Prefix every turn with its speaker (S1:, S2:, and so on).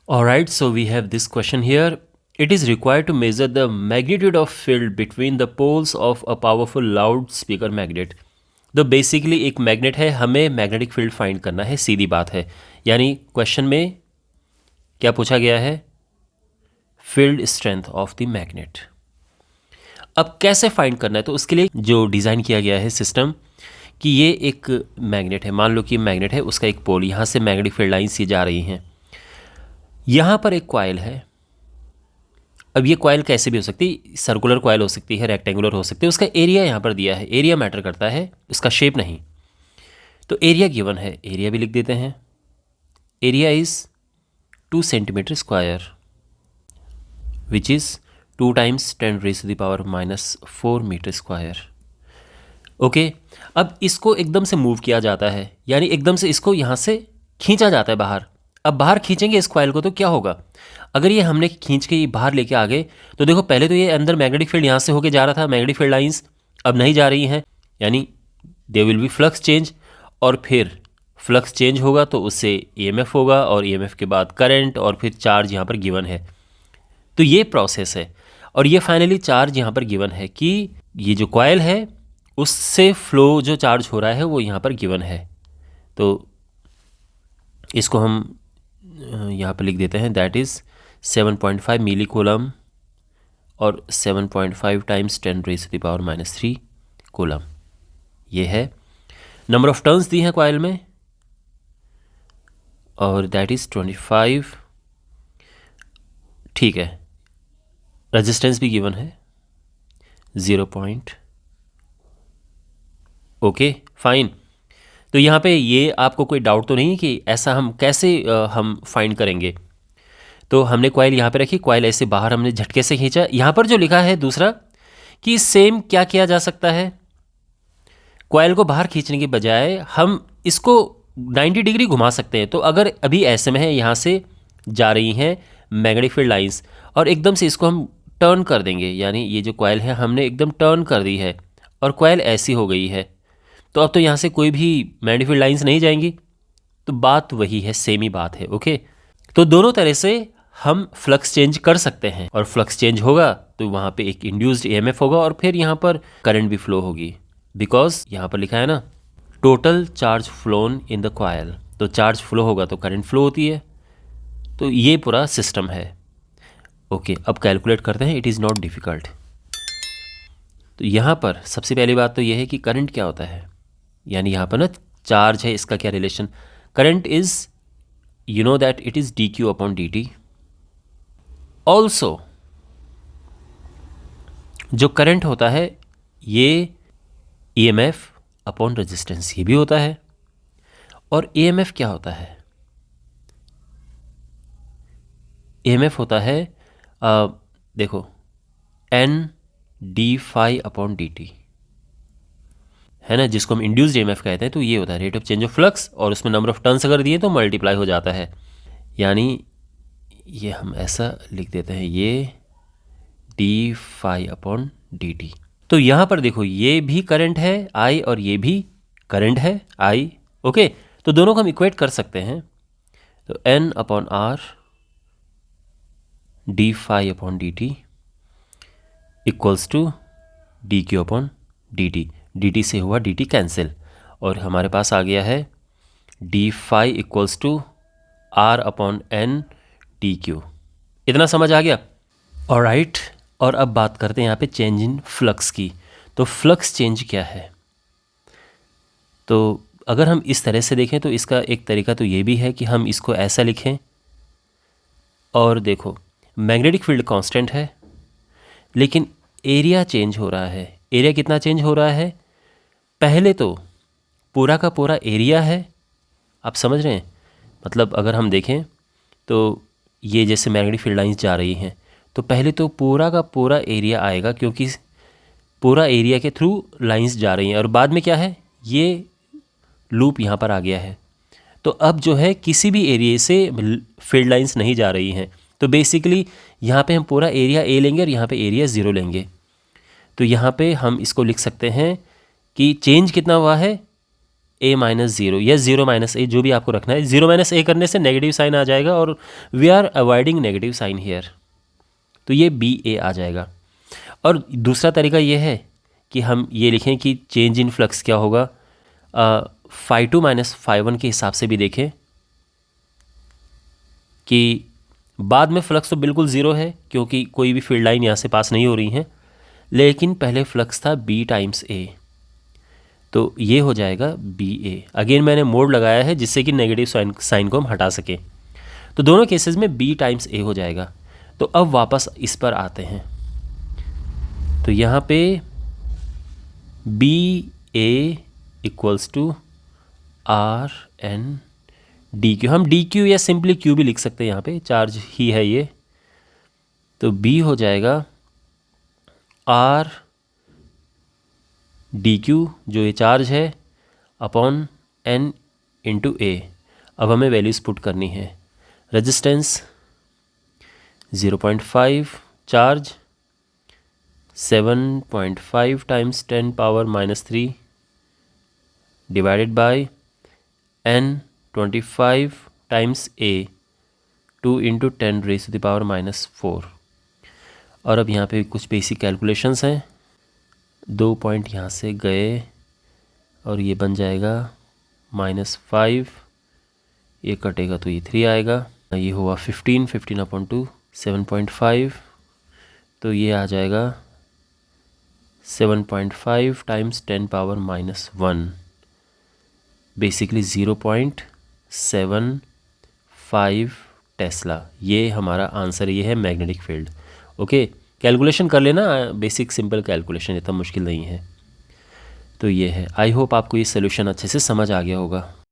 S1: Alright, so we have this question here. It is required to measure the magnitude of field between the poles of a powerful loudspeaker magnet. तो basically एक magnet है, हमें magnetic field find करना है, सीधी बात है। यानी question में क्या पूछा गया है? Field strength of the magnet. अब कैसे फाइंड करना है, तो उसके लिए जो डिज़ाइन किया गया है सिस्टम कि ये एक मैग्नेट है, मान लो कि मैग्नेट है, उसका एक पोल, यहाँ से मैग्नेटिक फील्ड लाइन्स ये जा रही हैं, यहाँ पर एक कॉइल है। अब ये कॉइल कैसे भी हो सकती है, सर्कुलर कॉइल हो सकती है, रेक्टेंगुलर हो सकती है, उसका एरिया यहाँ पर दिया है, एरिया मैटर करता है, उसका शेप नहीं। तो एरिया गिवन है, एरिया भी लिख देते हैं। Area is 2 centimetre square which is 2 times 10⁻⁻⁴ metre square. Okay, अब इसको एकदम से मूव किया जाता है, यानी एकदम से इसको यहाँ से खींचा जाता है बाहर। अब बाहर खींचेंगे इस कॉइल को तो क्या होगा, अगर ये हमने खींच के ये बाहर लेके आ गए तो देखो पहले तो ये अंदर मैग्नेटिक फील्ड यहाँ से होके जा रहा था, मैग्नेटिक फील्ड लाइंस अब नहीं जा रही हैं, यानी they will be flux change, और फिर फ्लक्स चेंज होगा तो उससे ईएमएफ होगा, और ईएमएफ के बाद करंट, और फिर चार्ज यहाँ पर गिवन है। तो ये प्रोसेस है, और ये फाइनली चार्ज यहाँ पर गिवन है कि ये जो कॉइल है उससे फ्लो जो चार्ज हो रहा है वो यहाँ पर गिवन है। तो इसको हम यहाँ पर लिख देते हैं, दैट इज़ 7.5 मिली कूलम और 7.5 टाइम्स 10⁻³ कूलम। ये है नंबर ऑफ टर्न्स दी हैं कॉइल में, और दैट इज़ 25। ठीक है, रेजिस्टेंस भी गिवन है 0. Okay fine. तो यहाँ पे ये आपको कोई डाउट तो नहीं कि ऐसा हम कैसे हम फाइंड करेंगे। तो हमने कॉइल यहाँ पे रखी, कॉइल ऐसे बाहर हमने झटके से खींचा। यहाँ पर जो लिखा है दूसरा कि सेम क्या किया जा सकता है, कॉइल को बाहर खींचने के बजाय हम इसको 90 डिग्री घुमा सकते हैं। तो अगर अभी ऐसे में है, यहाँ से जा रही हैं मैग्नेटिक फील्ड लाइंस, और एकदम से इसको हम टर्न कर देंगे, यानी ये जो कॉइल है हमने एकदम टर्न कर दी है और कॉइल ऐसी हो गई है, तो अब तो यहाँ से कोई भी मैग्नेटिक फील्ड लाइंस नहीं जाएंगी। तो बात वही है, सेम ही बात है। ओके, तो दोनों तरह से हम फ्लक्स चेंज कर सकते हैं, और फ्लक्स चेंज होगा तो वहाँ पे एक इंड्यूस्ड ईएमएफ होगा, और फिर यहाँ पर करंट भी फ्लो होगी, बिकॉज यहाँ पर लिखा है ना total charge flown in the coil. तो चार्ज फ्लो होगा तो करंट फ्लो होती है। तो ये पूरा सिस्टम है। ओके, अब कैलकुलेट करते हैं, इट इज़ नॉट डिफ़िकल्ट। तो यहाँ पर सबसे पहली बात तो ये है कि करंट क्या होता है, यानी यहाँ पर ना चार्ज है, इसका क्या relation. Current is, you know that it is dq/dt। Also जो करंट होता है ये EMF अपॉन रेजिस्टेंस, ये भी होता है। और EMF क्या होता है, EMF होता है देखो N/d∅/dt है ना, जिसको हम इंड्यूस्ड EMF कहते हैं। तो ये होता है rate of change of flux, और उसमें नंबर ऑफ टर्न्स अगर दिए तो मल्टीप्लाई हो जाता है। यानी ये हम ऐसा लिख देते हैं, ये d∅/dt। तो यहाँ पर देखो ये भी करंट है I, और ये भी करंट है I। ओके, तो दोनों को हम इक्वेट कर सकते हैं। तो N/R d∅/dt equals to dq/dt। dt से हुआ dt कैंसिल, और हमारे पास आ गया है d∅ equals to R/N dq। इतना समझ आ गया? ऑलराइट, और अब बात करते हैं यहाँ पे चेंज इन फ्लक्स की। तो फ्लक्स चेंज क्या है, तो अगर हम इस तरह से देखें तो इसका एक तरीका तो ये भी है कि हम इसको ऐसा लिखें, और देखो मैग्नेटिक फील्ड कांस्टेंट है, लेकिन एरिया चेंज हो रहा है। एरिया कितना चेंज हो रहा है, पहले तो पूरा का पूरा एरिया है, आप समझ रहे हैं, मतलब अगर हम देखें तो ये जैसे मैग्नेटिक फील्ड लाइंस जा रही हैं, तो पहले तो पूरा का पूरा एरिया आएगा, क्योंकि पूरा एरिया के थ्रू लाइंस जा रही हैं, और बाद में क्या है, ये लूप यहाँ पर आ गया है। तो अब जो है किसी भी एरिया से फील्ड लाइंस नहीं जा रही हैं, तो बेसिकली यहाँ पे हम पूरा एरिया ए लेंगे और यहाँ पे एरिया 0 लेंगे। तो यहाँ पे हम इसको लिख सकते हैं कि चेंज कितना हुआ है, ए माइनस ज़ीरो या ज़ीरो माइनस ए, जो भी आपको रखना है। ज़ीरो माइनस ए करने से नेगेटिव साइन आ जाएगा और we are avoiding negative sign here, तो ये बी ए आ जाएगा। और दूसरा तरीका ये है कि हम ये लिखें कि चेंज इन फ्लक्स क्या होगा, phi two minus phi one के हिसाब से भी देखें कि बाद में फ्लक्स तो बिल्कुल ज़ीरो है क्योंकि कोई भी फील्ड लाइन यहाँ से पास नहीं हो रही हैं, लेकिन पहले फ्लक्स था बी टाइम्स ए, तो ये हो जाएगा बी ए। अगेन मैंने मोड लगाया है जिससे कि नेगेटिव साइन को हम हटा सकें, तो दोनों केसेस में बी टाइम्स ए हो जाएगा। तो अब वापस इस पर आते हैं, तो यहाँ पे B A equals to R N D Q, हम डी क्यू या सिंपली क्यू भी लिख सकते हैं, यहाँ पे चार्ज ही है ये, तो बी हो जाएगा आर डी क्यू जो ये चार्ज है अपॉन एन इंटू ए। अब हमें वैल्यूज़ पुट करनी है, resistance 0.5, charge 7.5 times 10 power minus 3 divided by n 25 times a 2 into 10 raise to the power minus 4। और अब यहाँ पे कुछ बेसिक कैलकुलेशंस हैं, 2 पॉइंट यहाँ से गए और ये बन जाएगा -5, ये कटेगा तो ये 3 आएगा, ये हुआ 15 अपॉन 2 7.5, तो ये आ जाएगा 7.5 times 10 power minus 1, basically 0.75 Tesla. ये हमारा आंसर, ये है मैग्नेटिक फील्ड। ओके, कैलकुलेशन कर लेना, बेसिक सिंपल कैलकुलेशन, इतना मुश्किल नहीं है। तो ये है, आई होप आपको ये सोल्यूशन अच्छे से समझ आ गया होगा।